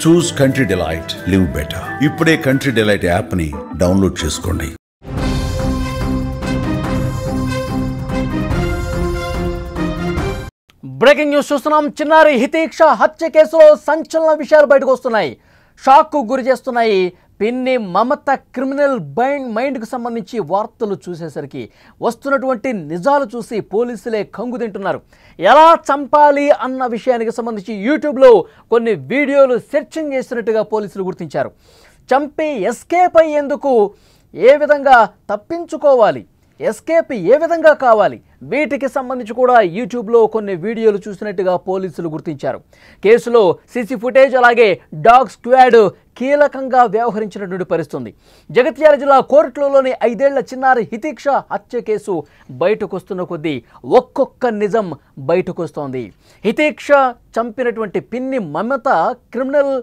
చూస్ country delight, live better. ఇప్పుడే country delight app ని download చేసుకోండి. బ్రేకింగ్ న్యూస్ చూస్తున్నాం. చిన్నారి హితీక్ష హత్య కేసులో సంచలన విషయాలు బయటకు వస్తున్నాయి. షాక్కు గురి చేస్తున్నాయి. పిన్ని మమత క్రిమినల్ మైండ్కు సంబంధించి వార్తలు చూసేసరికి వస్తున్నటువంటి నిజాలు చూసి పోలీసులే కంగు తింటున్నారు. ఎలా చంపాలి అన్న విషయానికి సంబంధించి యూట్యూబ్లో కొన్ని వీడియోలు సెర్చింగ్ చేసినట్టుగా పోలీసులు గుర్తించారు. చంపి ఎస్కేప్ అయ్యేందుకు ఏ విధంగా తప్పించుకోవాలి, ఎస్కేప్ ఏ విధంగా కావాలి, వీటికి సంబంధించి కూడా యూట్యూబ్లో కొన్ని వీడియోలు చూసినట్టుగా పోలీసులు గుర్తించారు. కేసులో సీసీ ఫుటేజ్ అలాగే డాగ్ స్క్వాడ్ కీలకంగా వ్యవహరించినటువంటి పరిస్థితుంది. జగిత్యాల జిల్లా కోర్టులోని 5 ఏళ్ల చిన్నారి హితీక్ష హత్య కేసు బయటకు వస్తున్న కొద్దీ ఒక్కొక్క నిజం బయటకు వస్తోంది. హితీక్ష చంపినటువంటి పిన్ని మమత క్రిమినల్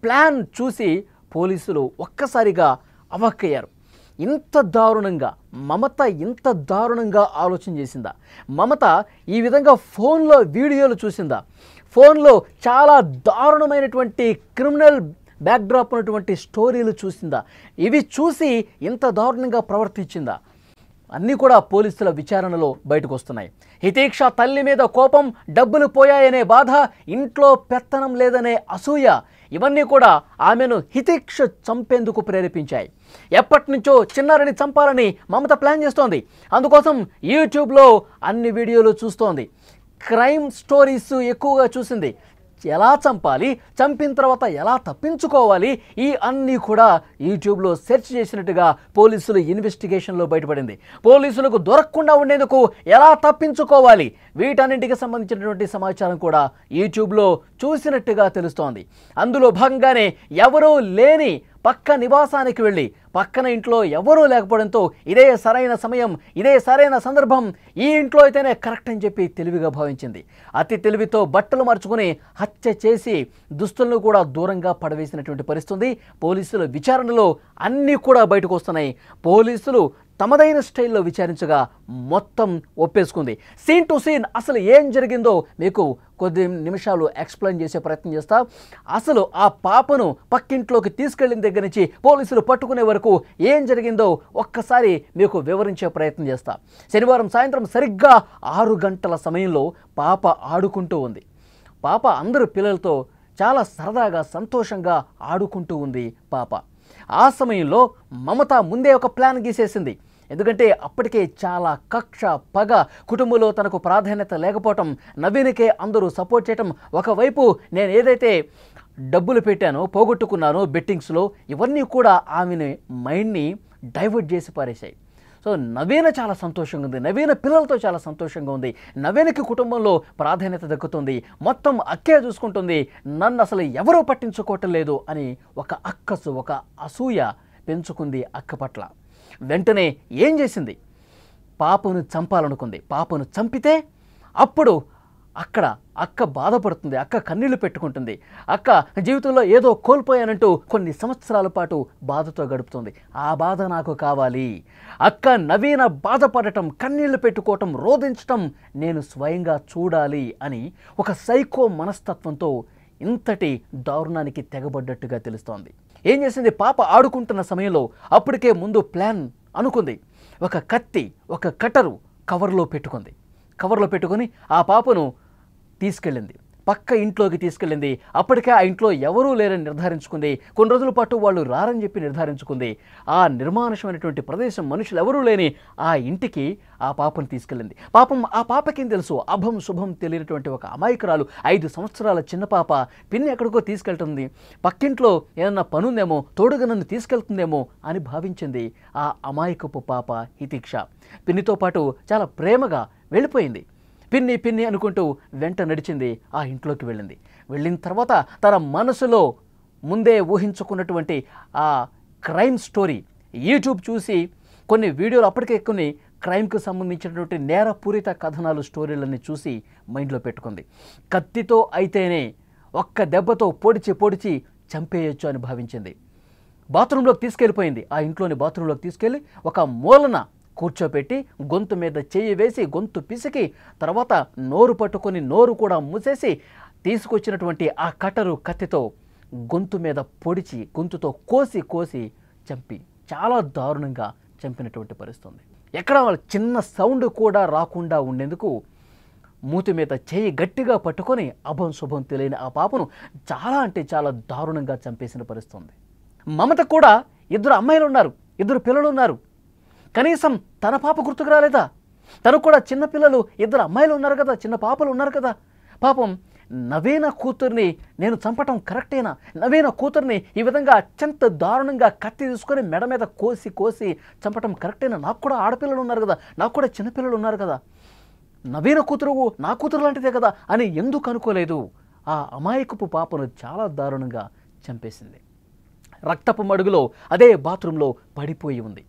ప్లాన్ చూసి పోలీసులు ఒక్కసారిగా అవాక్కయ్యారు. ఇంత దారుణంగా మమత ఇంత దారుణంగా ఆలోచన చేసిందా? మమత ఈ విధంగా ఫోన్లో వీడియోలు చూసిందా? ఫోన్లో చాలా దారుణమైనటువంటి క్రిమినల్ బ్యాక్డ్రాప్ ఉన్నటువంటి స్టోరీలు చూసిందా? ఇవి చూసి ఇంత దారుణంగా ప్రవర్తించిందా? అన్నీ కూడా పోలీసుల విచారణలో బయటకు వస్తున్నాయి. హితీక్ష తల్లి మీద కోపం, డబ్బులు పోయాయనే బాధ, ఇంట్లో పెత్తనం లేదనే అసూయ, ఇవన్నీ కూడా ఆమెను హితీక్ష చంపేందుకు ప్రేరేపించాయి. ఎప్పటి నుంచో చిన్నారిని చంపాలని మమత ప్లాన్ చేస్తోంది. అందుకోసం యూట్యూబ్లో అన్ని వీడియోలు చూస్తోంది. క్రైమ్ స్టోరీస్ ఎక్కువగా చూసింది. ఎలా చంపాలి, చంపిన తర్వాత ఎలా తప్పించుకోవాలి, ఈ అన్నీ కూడా యూట్యూబ్లో సెర్చ్ చేసినట్టుగా పోలీసులు ఇన్వెస్టిగేషన్లో బయటపడింది. పోలీసులకు దొరకకుండా ఉండేందుకు ఎలా తప్పించుకోవాలి, వీటన్నింటికి సంబంధించినటువంటి సమాచారం కూడా యూట్యూబ్లో చూసినట్టుగా తెలుస్తోంది. అందులో భాగంగానే ఎవరూ లేని పక్క నివాసానికి వెళ్ళి పక్కన ఇంట్లో ఎవరూ లేకపోవడంతో ఇదే సరైన సమయం, ఇదే సరైన సందర్భం, ఈ ఇంట్లో అయితేనే కరెక్ట్ అని చెప్పి తెలివిగా భావించింది. అతి తెలివితో బట్టలు మార్చుకుని హత్య చేసి దుస్తులను కూడా దూరంగా పడవేసినటువంటి పరిస్థితి. పోలీసుల విచారణలో అన్నీ కూడా బయటకు వస్తున్నాయి. పోలీసులు తమదైన స్టైల్లో విచారించగా మొత్తం ఒప్పేసుకుంది. సీన్ టు సీన్ అసలు ఏం జరిగిందో మీకు కొద్ది నిమిషాలు ఎక్స్ప్లెయిన్ చేసే ప్రయత్నం చేస్తా. అసలు ఆ పాపను పక్కింట్లోకి తీసుకెళ్లిన దగ్గర నుంచి పోలీసులు పట్టుకునే వరకు ఏం జరిగిందో ఒక్కసారి మీకు వివరించే ప్రయత్నం చేస్తా. శనివారం సాయంత్రం సరిగ్గా 6 గంటల సమయంలో పాప ఆడుకుంటూ ఉంది. పాప అందరు పిల్లలతో చాలా సరదాగా సంతోషంగా ఆడుకుంటూ ఉంది పాప. ఆ సమయంలో మమత ముందే ఒక ప్లాన్ గీసేసింది. ఎందుకంటే అప్పటికే చాలా కక్ష, పగ, కుటుంబంలో తనకు ప్రాధాన్యత లేకపోవటం, నవీన్కే అందరూ సపోర్ట్ చేయటం, ఒకవైపు నేను ఏదైతే డబ్బులు పెట్టానో పోగొట్టుకున్నానో బెట్టింగ్స్లో, ఇవన్నీ కూడా ఆమెని మైండ్ని డైవర్ట్ చేసి పారేశాయి. సో నవీన చాలా సంతోషంగా ఉంది, నవీన పిల్లలతో చాలా సంతోషంగా ఉంది, నవీనకి కుటుంబంలో ప్రాధాన్యత దక్కుతుంది, మొత్తం అక్కే చూసుకుంటుంది, నన్ను అసలు ఎవరూ పట్టించుకోవటం లేదు అని ఒక అక్కసు, ఒక అసూయ పెంచుకుంది అక్క పట్ల. వెంటనే ఏం చేసింది? పాపను చంపాలనుకుంది. పాపను చంపితే అప్పుడు అక్కడ అక్క బాధపడుతుంది, అక్క కన్నీళ్లు పెట్టుకుంటుంది. అక్క జీవితంలో ఏదో కోల్పోయానంటూ కొన్ని సంవత్సరాల పాటు బాధతో గడుపుతుంది. ఆ బాధ నాకు కావాలి. అక్క నవీన బాధపడటం, కన్నీళ్లు పెట్టుకోవటం, రోధించటం నేను స్వయంగా చూడాలి అని ఒక సైకో మనస్తత్వంతో ఇంతటి దారుణానికి తెగబడ్డట్టుగా తెలుస్తోంది. ఏం చేసింది? పాప ఆడుకుంటున్న సమయంలో అప్పటికే ముందు ప్లాన్ అనుకుంది. ఒక కత్తి, ఒక కట్టరు కవర్లో పెట్టుకుంది. కవర్లో పెట్టుకొని ఆ పాపను తీసుకెళ్ళింది, పక్క ఇంట్లోకి తీసుకెళ్ళింది. అప్పటికే ఆ ఇంట్లో ఎవరూ లేరని నిర్ధారించుకుంది. కొన్ని రోజుల పాటు వాళ్ళు రారని చెప్పి నిర్ధారించుకుంది. ఆ నిర్మానుషమైనటువంటి ప్రదేశం, మనుషులు ఎవరూ లేని ఆ ఇంటికి ఆ పాపను తీసుకెళ్ళింది. పాపం ఆ పాపకేం తెలుసు? అభం శుభం తెలియనటువంటి ఒక అమాయకురాలు, 5 సంవత్సరాల చిన్న పాప. పిన్ని ఎక్కడికో తీసుకెళ్తుంది, పక్కింట్లో ఏదన్నా పనుందేమో, తోడుగా నన్ను తీసుకెళ్తుందేమో అని భావించింది ఆ అమాయకపు పాప హితీక్ష. పిన్నితో పాటు చాలా ప్రేమగా వెళ్ళిపోయింది. పిన్ని పిన్ని అనుకుంటూ వెంట నడిచింది, ఆ ఇంట్లోకి వెళ్ళింది. వెళ్ళిన తర్వాత తన మనసులో ముందే ఊహించుకున్నటువంటి ఆ క్రైమ్ స్టోరీ యూట్యూబ్ చూసి కొన్ని వీడియోలు, అప్పటికే కొన్ని క్రైమ్కి సంబంధించినటువంటి నేరపూరిత కథనాలు, స్టోరీలన్నీ చూసి మైండ్లో పెట్టుకుంది. కత్తితో అయితేనే ఒక్క దెబ్బతో పొడిచి చంపేయొచ్చు అని భావించింది. బాత్రూంలోకి తీసుకెళ్ళిపోయింది. ఆ ఇంట్లోని బాత్రూంలోకి తీసుకెళ్ళి ఒక మూలన కూర్చోపెట్టి గొంతు మీద చెయ్యి వేసి గొంతు పిసికి తర్వాత నోరు పట్టుకొని నోరు కూడా మూసేసి తీసుకొచ్చినటువంటి ఆ కట్టరు కత్తితో గొంతు మీద పొడిచి గొంతుతో కోసి చంపి చాలా దారుణంగా చంపినటువంటి పరిస్థితి ఉంది. ఎక్కడ వాళ్ళ చిన్న సౌండ్ కూడా రాకుండా ఉండేందుకు మూతి మీద చేయి గట్టిగా పట్టుకొని అభం శుభం తెలియని ఆ పాపను చాలా అంటే చాలా దారుణంగా చంపేసిన పరిస్థితి ఉంది. మమత కూడా 2 అమ్మాయిలు ఉన్నారు, 2 పిల్లలు ఉన్నారు. కనీసం తన పాప గుర్తుకు రాలేదా? తనకు కూడా చిన్న పిల్లలు 2 అమ్మాయిలు ఉన్నారు కదా, చిన్న పాపలు ఉన్నారు కదా. పాపం నవీన కూతుర్ని నేను చంపటం కరెక్టేనా? నవీన కూతుర్ని ఈ విధంగా అత్యంత దారుణంగా కత్తి తీసుకొని మెడ మీద కోసి చంపటం కరెక్టేనా? నాకు కూడా ఆడపిల్లలు ఉన్నారు కదా, నాకు కూడా చిన్నపిల్లలు ఉన్నారు కదా, నవీన కూతురు నా కూతురు లాంటిదే కదా అని ఎందుకు అనుకోలేదు? ఆ అమాయకపు పాపను చాలా దారుణంగా చంపేసింది. రక్తపు మడుగులో అదే బాత్రూంలో పడిపోయి ఉంది.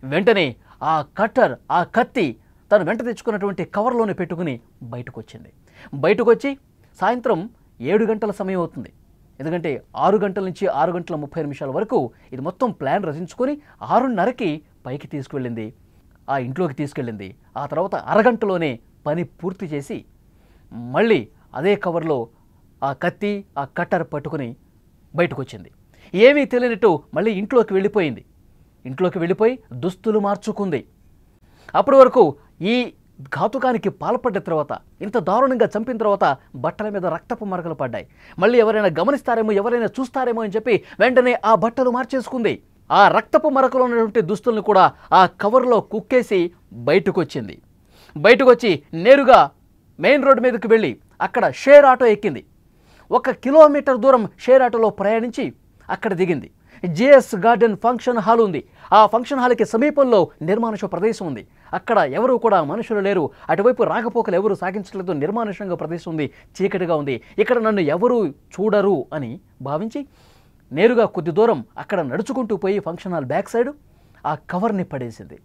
వెంటనే ఆ కట్టర్, ఆ కత్తి తను వెంట తెచ్చుకున్నటువంటి కవర్లోనే పెట్టుకుని బయటకు వచ్చింది. బయటకు వచ్చి సాయంత్రం 7 గంటల సమయం అవుతుంది. ఎందుకంటే 6 గంటల నుంచి 6 గంటల 30 నిమిషాల వరకు ఇది మొత్తం ప్లాన్ రచించుకొని 6:30కి పైకి తీసుకువెళ్ళింది, ఆ ఇంట్లోకి తీసుకెళ్ళింది. ఆ తర్వాత అరగంటలోనే పని పూర్తి చేసి మళ్ళీ అదే కవర్లో ఆ కత్తి, ఆ కట్టర్ పట్టుకుని బయటకు వచ్చింది. ఏమీ తెలియనట్టు మళ్ళీ ఇంట్లోకి వెళ్ళిపోయింది. ఇంట్లోకి వెళ్ళిపోయి దుస్తులు మార్చుకుంది. అప్పటి వరకు ఈ ఘాతుకానికి పాల్పడ్డ తర్వాత, ఇంత దారుణంగా చంపిన తర్వాత బట్టల మీద రక్తపు మరకలు పడ్డాయి. మళ్ళీ ఎవరైనా గమనిస్తారేమో, ఎవరైనా చూస్తారేమో అని చెప్పి వెంటనే ఆ బట్టలు మార్చేసుకుంది. ఆ రక్తపు మరకలు ఉన్నటువంటి దుస్తులను కూడా ఆ కవర్లో కుక్కేసి బయటకు వచ్చింది. బయటకు వచ్చి నేరుగా మెయిన్ రోడ్డు మీదకి వెళ్ళి అక్కడ షేర్ ఆటో ఎక్కింది. 1 కిలోమీటర్ దూరం షేర్ ఆటోలో ప్రయాణించి అక్కడ దిగింది. జేఎస్ గార్డెన్ ఫంక్షన్ హాల్ ఉంది. ఆ ఫంక్షన్ హాల్కి సమీపంలో నిర్మానుష్య ప్రదేశం ఉంది. అక్కడ ఎవరు కూడా మనుషులు లేరు, అటువైపు రాకపోకలు ఎవరు సాగించలేదు, నిర్మానుష్యంగా ప్రదేశం ఉంది, చీకటిగా ఉంది, ఇక్కడ నన్ను ఎవరు చూడరు అని భావించి నేరుగా కొద్ది దూరం అక్కడ నడుచుకుంటూ పోయి ఫంక్షన్ హాల్ బ్యాక్ సైడ్ ఆ కవర్ని పడేసింది.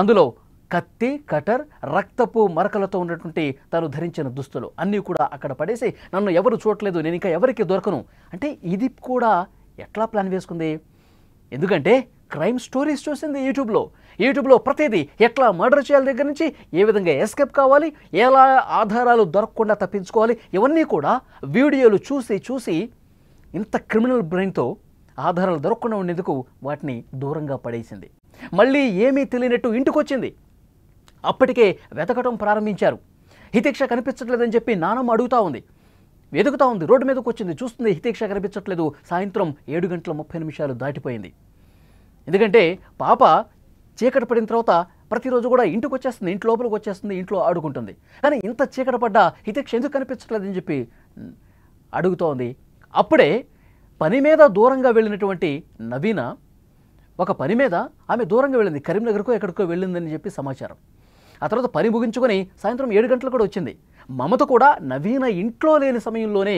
అందులో కత్తి, కటర్, రక్తపు మరకలతో ఉన్నటువంటి తను ధరించిన దుస్తులు అన్నీ కూడా అక్కడ పడేసి నన్ను ఎవరు చూడలేదు, నేను ఇంకా ఎవరికి దొరకను అంటే ఇది కూడా ఎట్లా ప్లాన్ వేసుకుంది? ఎందుకంటే క్రైమ్ స్టోరీస్ చూసింది యూట్యూబ్లో ప్రతిదీ ఎట్లా మర్డర్ చేయాలి దగ్గర నుంచి ఏ విధంగా ఎస్కేప్ కావాలి, ఎలా ఆధారాలు దొరకకుండా తప్పించుకోవాలి, ఇవన్నీ కూడా వీడియోలు చూసి ఇంత క్రిమినల్ బ్రెయిన్తో ఆధారాలు దొరకకుండా ఉండేందుకు వాటిని దూరంగా పడేసింది. మళ్ళీ ఏమీ తెలియనట్టు ఇంటికి వచ్చింది. అప్పటికే వెతకటం ప్రారంభించారు. హితేక్ష కనిపించట్లేదని చెప్పి నానమ్మ అడుగుతూ ఉంది, వెతుకుతూ ఉంది. రోడ్డు మీదకి వచ్చింది, చూస్తుంది హితేక్ష కనిపించట్లేదు. సాయంత్రం 7:30 దాటిపోయింది. ఎందుకంటే పాప చీకటి పడిన తర్వాత ప్రతిరోజు కూడా ఇంటికి వచ్చేస్తుంది, ఇంటి లోపలికి వచ్చేస్తుంది, ఇంట్లో ఆడుకుంటుంది. కానీ ఇంత చీకటి పడ్డా హితేక్ష ఎందుకు కనిపించట్లేదని చెప్పి అడుగుతోంది. అప్పుడే పని మీద దూరంగా వెళ్ళినటువంటి నవీన ఒక పని మీద ఆమె దూరంగా వెళ్ళింది, కరీంనగర్కో ఎక్కడికో వెళ్ళిందని చెప్పి సమాచారం. ఆ తర్వాత పని ముగించుకొని సాయంత్రం 7 గంటలకు కూడా వచ్చింది. మమత కూడా నవీన ఇంట్లో లేని సమయంలోనే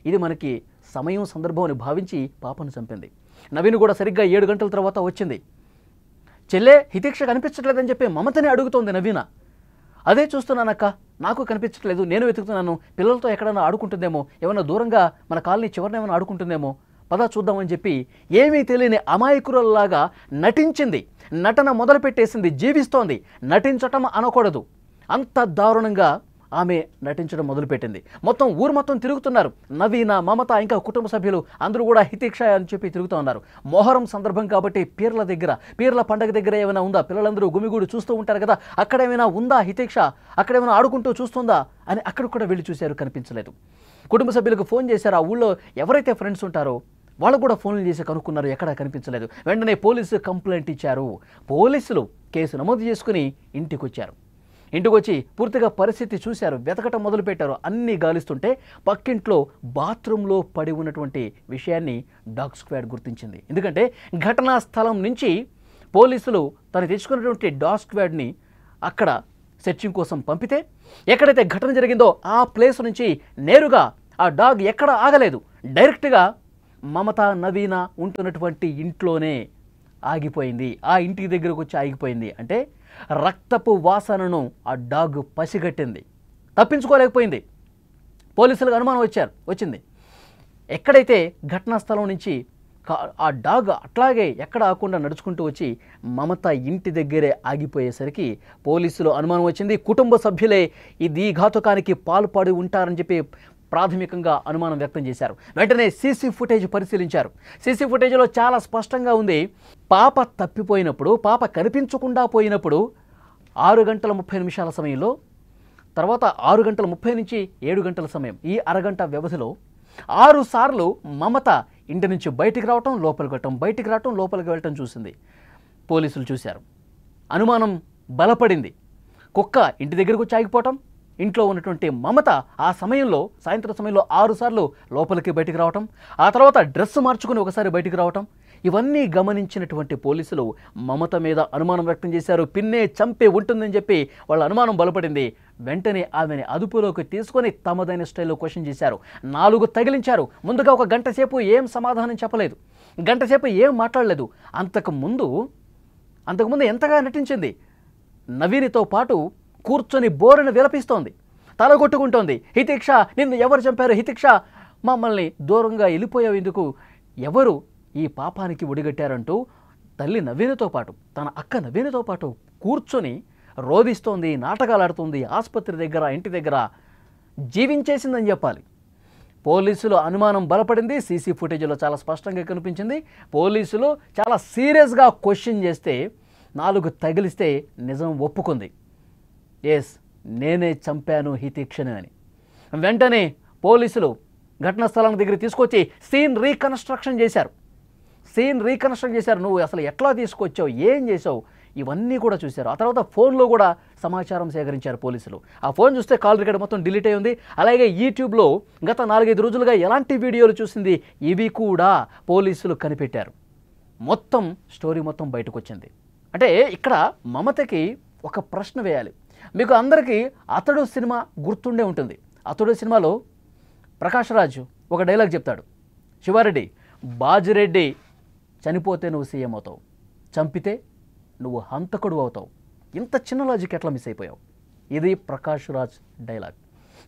ఇది మనకి సమయం సందర్భం అని భావించి పాపను చంపింది. నవీన్ కూడా సరిగ్గా 7 గంటల తర్వాత వచ్చింది. చెల్లె హితేక్ష కనిపించట్లేదని చెప్పి మమతనే అడుగుతోంది నవీన. అదే చూస్తున్నానక్క, నాకు కనిపించట్లేదు, నేను వెతుకుతున్నాను, పిల్లలతో ఎక్కడైనా ఆడుకుంటుందేమో, ఏమైనా దూరంగా మన కాలనీ చివరిన ఏమైనా ఆడుకుంటుందేమో, పదా చూద్దామని చెప్పి ఏమీ తెలియని అమాయకురాల్లాగా నటించింది. నటన మొదలుపెట్టేసింది, జీవిస్తోంది. నటించటం అనకూడదు, అంత దారుణంగా ఆమె నటించడం మొదలుపెట్టింది. మొత్తం ఊరు మొత్తం తిరుగుతున్నారు. నవీన, మమత, ఇంకా కుటుంబ సభ్యులు అందరూ కూడా హితేక్ష అని చెప్పి తిరుగుతూ ఉన్నారు. మొహరం సందర్భం కాబట్టి పీర్ల పండగ దగ్గర ఏమైనా ఉందా, పిల్లలందరూ గుమిగూడి చూస్తూ ఉంటారు కదా, అక్కడ ఏమైనా ఉందా హితేక్ష, అక్కడ ఏమైనా ఆడుకుంటూ చూస్తుందా అని అక్కడ కూడా వెళ్ళి చూశారు, కనిపించలేదు. కుటుంబ సభ్యులకు ఫోన్ చేశారు. ఆ ఊళ్ళో ఎవరైతే ఫ్రెండ్స్ ఉంటారో వాళ్ళు కూడా ఫోన్లు చేసి కనుక్కున్నారు, ఎక్కడా కనిపించలేదు. వెంటనే పోలీసు కంప్లైంట్ ఇచ్చారు. పోలీసులు కేసు నమోదు చేసుకుని ఇంటికి వచ్చారు. ఇంటికి వచ్చి పూర్తిగా పరిస్థితి చూశారు, వెతకటం మొదలుపెట్టారు. అన్నీ గాలిస్తుంటే పక్కింట్లో బాత్రూంలో పడి ఉన్నటువంటి విషయాన్ని డాగ్ స్క్వాడ్ గుర్తించింది. ఎందుకంటే ఘటనా స్థలం నుంచి పోలీసులు తను తెచ్చుకున్నటువంటి డాగ్ స్క్వాడ్ని అక్కడ సెర్చింగ్ కోసం పంపితే ఎక్కడైతే ఘటన జరిగిందో ఆ ప్లేస్ నుంచి నేరుగా ఆ డాగ్ ఎక్కడ ఆగలేదు, డైరెక్ట్గా మమత, నవీన ఉంటున్నటువంటి ఇంట్లోనే ఆగిపోయింది. ఆ ఇంటి దగ్గరకు వచ్చి ఆగిపోయింది. అంటే రక్తపు వాసనను ఆ డాగ్ పసిగట్టింది, తప్పించుకోలేకపోయింది. పోలీసులకు అనుమానం వచ్చింది. ఎక్కడైతే ఘటనా స్థలం నుంచి ఆ డాగ్ అట్లాగే ఎక్కడ ఆకుండా నడుచుకుంటూ వచ్చి మమత ఇంటి దగ్గరే ఆగిపోయేసరికి పోలీసులు అనుమానం వచ్చింది. కుటుంబ సభ్యులే ఈ ఘాతుకానికి పాల్పడి ఉంటారని చెప్పి ప్రాథమికంగా అనుమానం వ్యక్తం చేశారు. వెంటనే సీసీ ఫుటేజ్ పరిశీలించారు. సీసీ ఫుటేజ్లో చాలా స్పష్టంగా ఉంది, పాప తప్పిపోయినప్పుడు, పాప కనిపించకుండా పోయినప్పుడు 6 గంటల 30 నిమిషాల సమయంలో, తర్వాత 6 గంటల 30 నుంచి 7 గంటల సమయం, ఈ అరగంట వ్యవధిలో 6 సార్లు మమత ఇంటి నుంచి బయటికి రావటం, లోపలికి వెళ్ళటం, బయటికి రావటం, లోపలికి వెళ్ళటం చూసింది. పోలీసులు చూశారు. అనుమానం బలపడింది. కుక్క ఇంటి దగ్గరకు వచ్చి ఆగిపోవటం, ఇంట్లో ఉన్నటువంటి మమత ఆ సమయంలో, సాయంత్రం సమయంలో 6 సార్లు లోపలికి బయటికి రావటం, ఆ తర్వాత డ్రెస్ మార్చుకుని ఒకసారి బయటికి రావటం, ఇవన్నీ గమనించినటువంటి పోలీసులు మమత మీద అనుమానం వ్యక్తం చేశారు. పిన్నే చంపే ఉంటుందని చెప్పి వాళ్ళ అనుమానం బలపడింది. వెంటనే ఆమెని అదుపులోకి తీసుకొని తమదైన స్టైల్లో క్వశ్చన్ చేశారు. 4 తగిలించారు. ముందుగా ఒక గంట సేపు ఏం సమాధానం చెప్పలేదు, గంట సేపు ఏం మాట్లాడలేదు. అంతకుముందు ఎంతగా నటించింది. నవీనితో పాటు కూర్చొని బోరును విలపిస్తోంది, తలగొట్టుకుంటోంది. హితిక్ష, నిన్ను ఎవరు చంపారు? హితిక్ష, మమ్మల్ని దూరంగా వెళ్ళిపోయావు ఎందుకు? ఎవరు ఈ పాపానికి ఒడిగట్టారంటూ తల్లి నవీనితో పాటు, తన అక్క నవీనితో పాటు కూర్చొని రోధిస్తోంది, నాటకాలు ఆడుతుంది. ఆసుపత్రి దగ్గర, ఇంటి దగ్గర జీవించేసిందని చెప్పాలి. పోలీసులు అనుమానం బలపడింది. సీసీ ఫుటేజ్లో చాలా స్పష్టంగా కనిపించింది. పోలీసులు చాలా సీరియస్గా క్వశ్చన్ చేస్తే 4 తగిలిస్తే నిజం ఒప్పుకుంది. ఎస్, నేనే చంపాను హితిక్షని అని. వెంటనే పోలీసులు ఘటనా స్థలం దగ్గర తీసుకొచ్చి సీన్ రీకన్స్ట్రక్షన్ చేశారు. నువ్వు అసలు ఎట్లా తీసుకొచ్చావు, ఏం చేసావు, ఇవన్నీ కూడా చూశారు. ఆ తర్వాత ఫోన్లో కూడా సమాచారం సేకరించారు పోలీసులు. ఆ ఫోన్ చూస్తే కాల్ రికార్డ్ మొత్తం డిలీట్ అయి ఉంది. అలాగే యూట్యూబ్లో గత 4-5 రోజులుగా ఎలాంటి వీడియోలు చూసింది, ఇవి కూడా పోలీసులు కనిపెట్టారు. మొత్తం స్టోరీ మొత్తం బయటకు వచ్చింది. అంటే ఇక్కడ మమతకి ఒక ప్రశ్న వేయాలి. మీకు అందరికీ అతడు సినిమా గుర్తుండే ఉంటుంది. అతడు సినిమాలో ప్రకాష్ రాజ్ ఒక డైలాగ్ చెప్తాడు, శివారెడ్డి, బాజిరెడ్డి చనిపోతే నువ్వు సీఎం అవుతావు, చంపితే నువ్వు హంతకుడు అవుతావు. ఇంత చిన్న లాజిక్ ఎట్లా మిస్ అయిపోయావు? ఇది ప్రకాష్ రాజ్ డైలాగ్.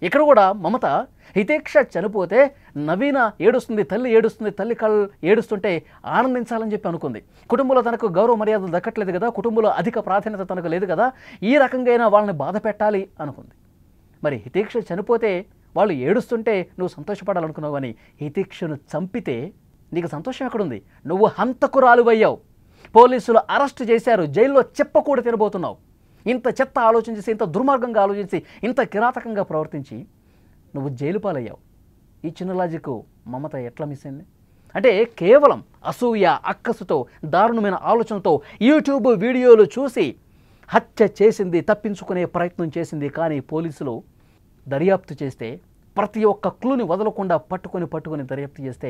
ఇక్కడ కూడా మమత హితేక్ష చనిపోతే నవీన ఏడుస్తుంది, తల్లి కళ్ళు ఏడుస్తుంటే ఆనందించాలని చెప్పి అనుకుంది. కుటుంబంలో తనకు గౌరవ మర్యాదలు దక్కట్లేదు కదా, కుటుంబంలో అధిక ప్రాధాన్యత తనకు లేదు కదా, ఈ రకంగా వాళ్ళని బాధ పెట్టాలి అనుకుంది. మరి హితేక్ష చనిపోతే వాళ్ళు ఏడుస్తుంటే నువ్వు సంతోషపడాలనుకున్నావు, కానీ హితేక్షను చంపితే నీకు సంతోషం ఎక్కడుంది? నువ్వు హంతకురాలువయ్యావు. పోలీసులు అరెస్ట్ చేశారు, జైల్లో చెప్పకూడ తినబోతున్నావు. ఇంత చెత్త ఆలోచించి, ఇంత దుర్మార్గంగా ఆలోచించి, ఇంత కిరాతకంగా ప్రవర్తించి నువ్వు జైలు పాలయ్యావు. ఈ చిన్న లాజిక్ మమత ఎట్లా మిస్ అయింది? అంటే కేవలం అసూయ, అక్కసుతో, దారుణమైన ఆలోచనతో యూట్యూబ్ వీడియోలు చూసి హత్య చేసింది, తప్పించుకునే ప్రయత్నం చేసింది. కానీ పోలీసులు దర్యాప్తు చేస్తే ప్రతి ఒక్క క్లూని వదలకుండా పట్టుకొని దర్యాప్తు చేస్తే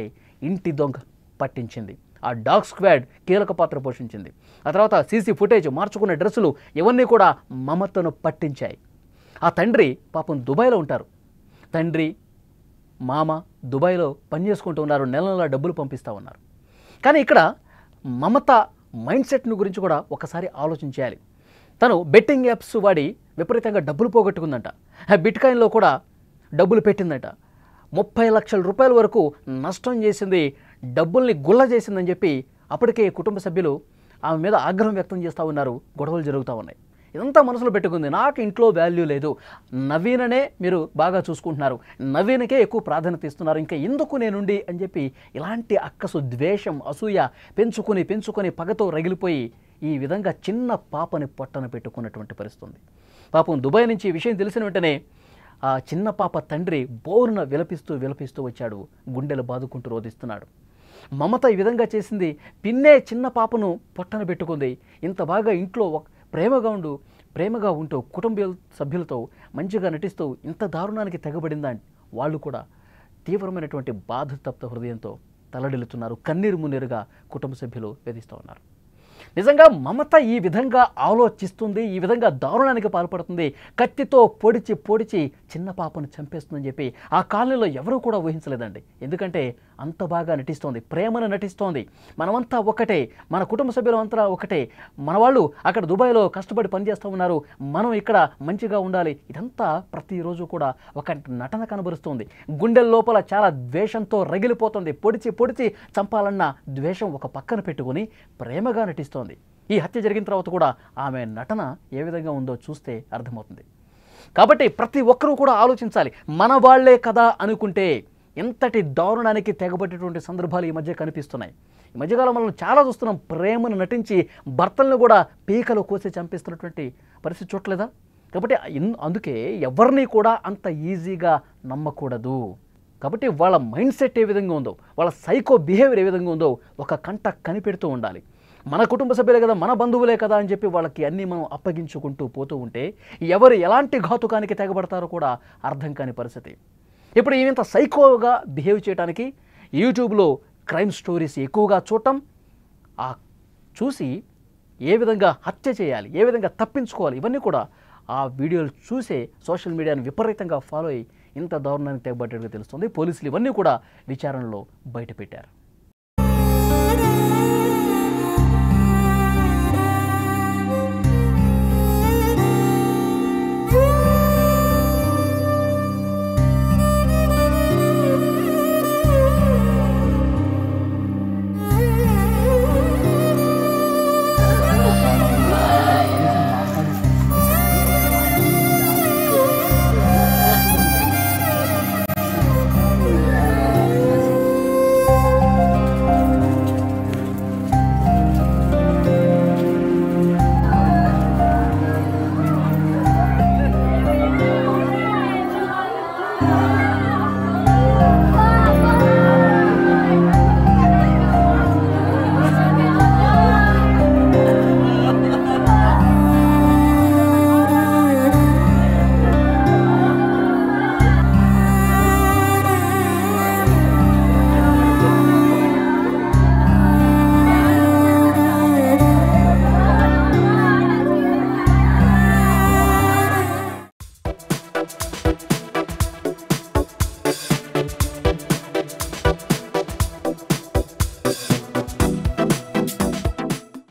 ఇంటి దొంగ పట్టించింది. ఆ డాగ్ స్క్వాడ్ కీలక పాత్ర పోషించింది. ఆ తర్వాత సీసీ ఫుటేజ్, మార్చుకున్న డ్రెస్సులు ఇవన్నీ కూడా మమతను పట్టించాయి. ఆ తండ్రి పాపం దుబాయ్లో ఉంటారు. తండ్రి, మామ దుబాయ్లో పనిచేసుకుంటూ ఉన్నారు, నెల డబ్బులు పంపిస్తూ ఉన్నారు. కానీ ఇక్కడ మమత మైండ్ సెట్ను గురించి కూడా ఒకసారి ఆలోచించాలి. తను బెట్టింగ్ యాప్స్ వాడి విపరీతంగా డబ్బులు పోగొట్టుకుందంట. బిట్కాయిన్లో కూడా డబ్బులు పెట్టిందట. 30 లక్షల రూపాయల వరకు నష్టం చేసింది, డబ్బుల్ని గుల్ల చేసిందని చెప్పి అప్పటికే కుటుంబ సభ్యులు ఆమె మీద ఆగ్రహం వ్యక్తం చేస్తూ ఉన్నారు. గొడవలు జరుగుతూ ఉన్నాయి. ఇదంతా మనసులో పెట్టుకుంది. నాకు ఇంట్లో వాల్యూ లేదు, నవీననే మీరు బాగా చూసుకుంటున్నారు, నవీనకే ఎక్కువ ప్రాధాన్యత ఇస్తున్నారు, ఇంకా ఎందుకు నేనుండి అని చెప్పి ఇలాంటి అక్కసు, ద్వేషం, అసూయ పెంచుకొని పగతో రగిలిపోయి ఈ విధంగా చిన్న పాపని పొట్టన పెట్టుకున్నటువంటి పరిస్థితి. పాపం దుబాయ్ నుంచి ఈ విషయం తెలిసిన వెంటనే ఆ చిన్న పాప తండ్రి బోరున విలపిస్తూ వచ్చాడు, గుండెలు బాదుకుంటూ రోధిస్తున్నాడు. మమత ఈ విధంగా చేసింది, పిన్నే చిన్న పాపను పొట్టన పెట్టుకుంది, ఇంత బాగా ఇంట్లో ప్రేమగా ఉంటూ కుటుంబ సభ్యులతో మంచిగా నటిస్తూ ఇంత దారుణానికి తెగబడిందా? వాళ్ళు కూడా తీవ్రమైనటువంటి బాధతప్త హృదయంతో తలడిల్లుతున్నారు. కన్నీరు మున్నీరుగా కుటుంబ సభ్యులు వేధిస్తూ ఉన్నారు. నిజంగా మమత ఈ విధంగా ఆలోచిస్తుంది, ఈ విధంగా దారుణానికి పాల్పడుతుంది, కత్తితో పొడిచి చిన్న పాపను చంపేస్తుందని చెప్పి ఆ కాలనీలో ఎవరూ కూడా ఊహించలేదండి. ఎందుకంటే అంత బాగా నటిస్తోంది, ప్రేమను నటిస్తోంది. మనమంతా ఒకటే, మన కుటుంబ సభ్యులంతా ఒకటే, మన వాళ్ళు అక్కడ దుబాయ్లో కష్టపడి పనిచేస్తూ ఉన్నారు, మనం ఇక్కడ మంచిగా ఉండాలి. ఇదంతా ప్రతిరోజు కూడా ఒక నటన కనబరుస్తుంది. గుండెల లోపల చాలా ద్వేషంతో రగిలిపోతుంది. పొడిచి చంపాలన్న ద్వేషం ఒక పక్కన పెట్టుకొని ప్రేమగా నటిస్తోంది. ఈ హత్య జరిగిన తర్వాత కూడా ఆమె నటన ఏ విధంగా ఉందో చూస్తే అర్థమవుతుంది. కాబట్టి ప్రతి ఒక్కరూ కూడా ఆలోచించాలి. మన వాళ్లే కదా అనుకుంటే ఎంతటి దారుణానికి తెగబట్టేటువంటి సందర్భాలు ఈ మధ్య కనిపిస్తున్నాయి. ఈ మధ్యకాలం మనం చాలా చూస్తున్నాం. ప్రేమను నటించి భర్తలను కూడా పీకలు కోసి చంపిస్తున్నటువంటి పరిస్థితి చూడలేదా? కాబట్టి అందుకే ఎవరిని కూడా అంత ఈజీగా నమ్మకూడదు. కాబట్టి వాళ్ళ మైండ్ సెట్ ఏ విధంగా ఉందో, వాళ్ళ సైకో బిహేవియర్ ఏ విధంగా ఉందో ఒక కంట కనిపెడుతూ ఉండాలి. మన కుటుంబ సభ్యులే కదా, మన బంధువులే కదా అని చెప్పి వాళ్ళకి అన్నీ మనం అప్పగించుకుంటూ పోతూ ఉంటే ఎవరు ఎలాంటి ఘాతుకానికి తెగబడతారో కూడా అర్థం కాని పరిస్థితి. ఇప్పుడు ఈయంత సైకోగా బిహేవ్ చేయడానికి యూట్యూబ్లో క్రైమ్ స్టోరీస్ ఎక్కువగా చూడటం, చూసి ఏ విధంగా హత్య చేయాలి, ఏ విధంగా తప్పించుకోవాలి, ఇవన్నీ కూడా ఆ వీడియోలు చూసే సోషల్ మీడియాను విపరీతంగా ఫాలో అయ్యి ఇంత దారుణానికి తెగబట్టేట్టుగా తెలుస్తుంది. పోలీసులు ఇవన్నీ కూడా విచారణలో బయటపెట్టారు.